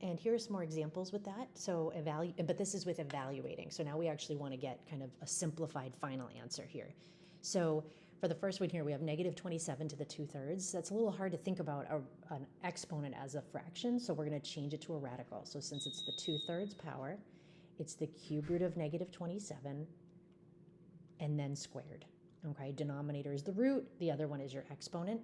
And here are some more examples with that. So but this is with evaluating. So now we actually want to get kind of a simplified final answer here. So for the first one here, we have negative 27 to the 2/3. That's a little hard to think about an exponent as a fraction, so we're going to change it to a radical. So since it's the 2/3 power, it's the cube root of negative 27 and then squared. Okay, denominator is the root, the other one is your exponent.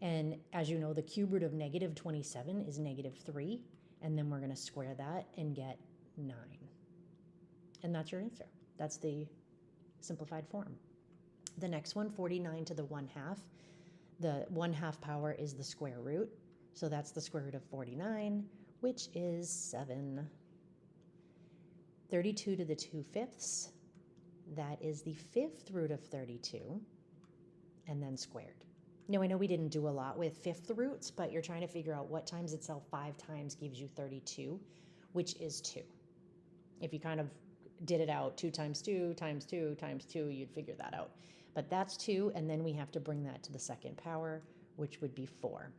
And as you know, the cube root of negative 27 is negative 3, and then we're going to square that and get 9. And that's your answer. That's the simplified form. The next one, 49 to the 1/2. The 1/2 power is the square root. So that's the square root of 49, which is 7. 32 to the 2/5. That is the 5th root of 32, and then squared. Now, I know we didn't do a lot with 5th roots, but you're trying to figure out what times itself 5 times gives you 32, which is 2. If you kind of did it out, 2 times 2 times 2 times 2, you'd figure that out. But that's 2, and then we have to bring that to the second power, which would be 4.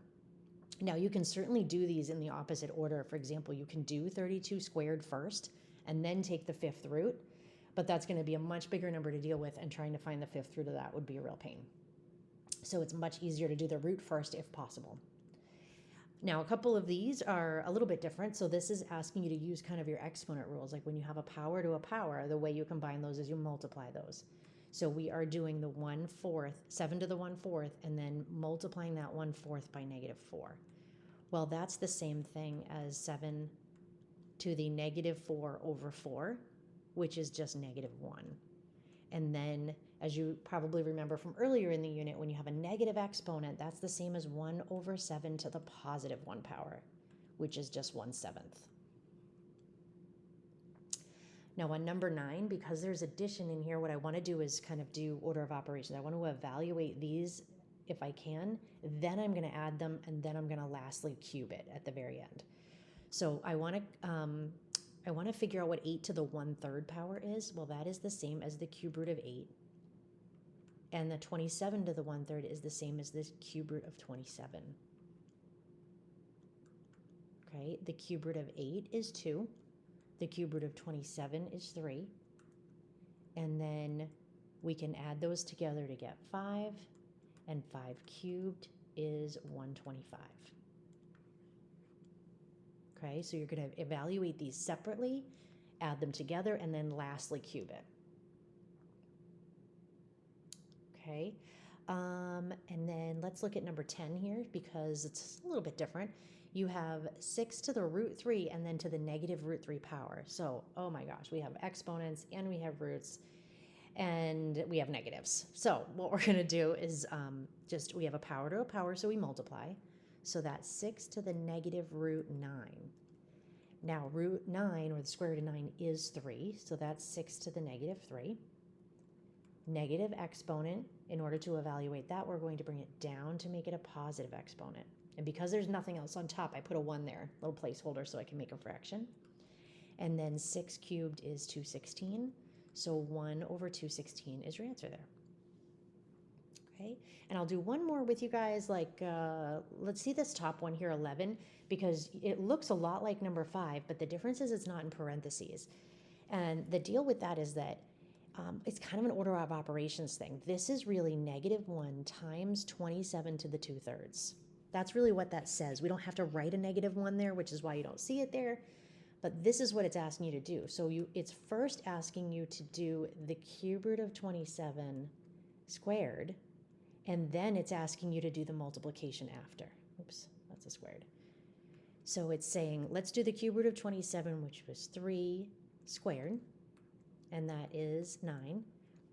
Now, you can certainly do these in the opposite order. For example, you can do 32 squared first, and then take the 5th root, but that's going to be a much bigger number to deal with, and trying to find the 5th root of that would be a real pain. So it's much easier to do the root first if possible. Now, a couple of these are a little bit different. So this is asking you to use kind of your exponent rules. Like when you have a power to a power, the way you combine those is you multiply those. So we are doing the 1/4, 7 to the 1/4, and then multiplying that 1/4 by negative 4. Well, that's the same thing as 7 to the negative 4 over 4, which is just negative 1. And then, as you probably remember from earlier in the unit, when you have a negative exponent, that's the same as 1 over 7 to the positive 1 power, which is just 1/7. Now on number 9, because there's addition in here, what I want to do is kind of do order of operations. I want to evaluate these if I can, then I'm going to add them, and then I'm going to lastly cube it at the very end. So I want to figure out what 8 to the 1/3 power is. Well, that is the same as the cube root of 8. And the 27 to the 1/3 is the same as the cube root of 27. Okay, the cube root of 8 is 2. The cube root of 27 is 3. And then we can add those together to get 5. And 5 cubed is 125. Okay, so you're going to evaluate these separately, add them together, and then lastly cube it. Okay, and then let's look at number 10 here because it's a little bit different. You have 6 to the root 3 and then to the negative root 3 power. So, oh my gosh, we have exponents and we have roots and we have negatives. So what we're going to do is we have a power to a power, so we multiply. So that's 6 to the negative root 9. Now root 9, or the square root of 9, is 3. So that's 6 to the negative 3. Negative exponent, in order to evaluate that, we're going to bring it down to make it a positive exponent. And because there's nothing else on top, I put a 1 there, little placeholder so I can make a fraction. And then 6 cubed is 216. So 1 over 216 is your answer there. Okay, and I'll do one more with you guys, let's see this top one here, 11, because it looks a lot like number 5, but the difference is it's not in parentheses. And the deal with that is that it's kind of an order of operations thing. This is really negative 1 times 27 to the 2/3. That's really what that says. We don't have to write a negative 1 there, which is why you don't see it there. But this is what it's asking you to do. So it's first asking you to do the cube root of 27 squared, and then it's asking you to do the multiplication after. Oops, that's a squared. So it's saying, let's do the cube root of 27, which was 3 squared, and that is 9,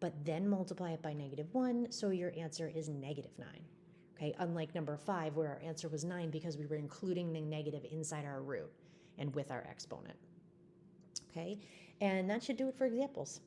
but then multiply it by negative 1, so your answer is negative 9. Okay, unlike number 5, where our answer was 9 because we were including the negative inside our root and with our exponent. Okay, and that should do it for examples.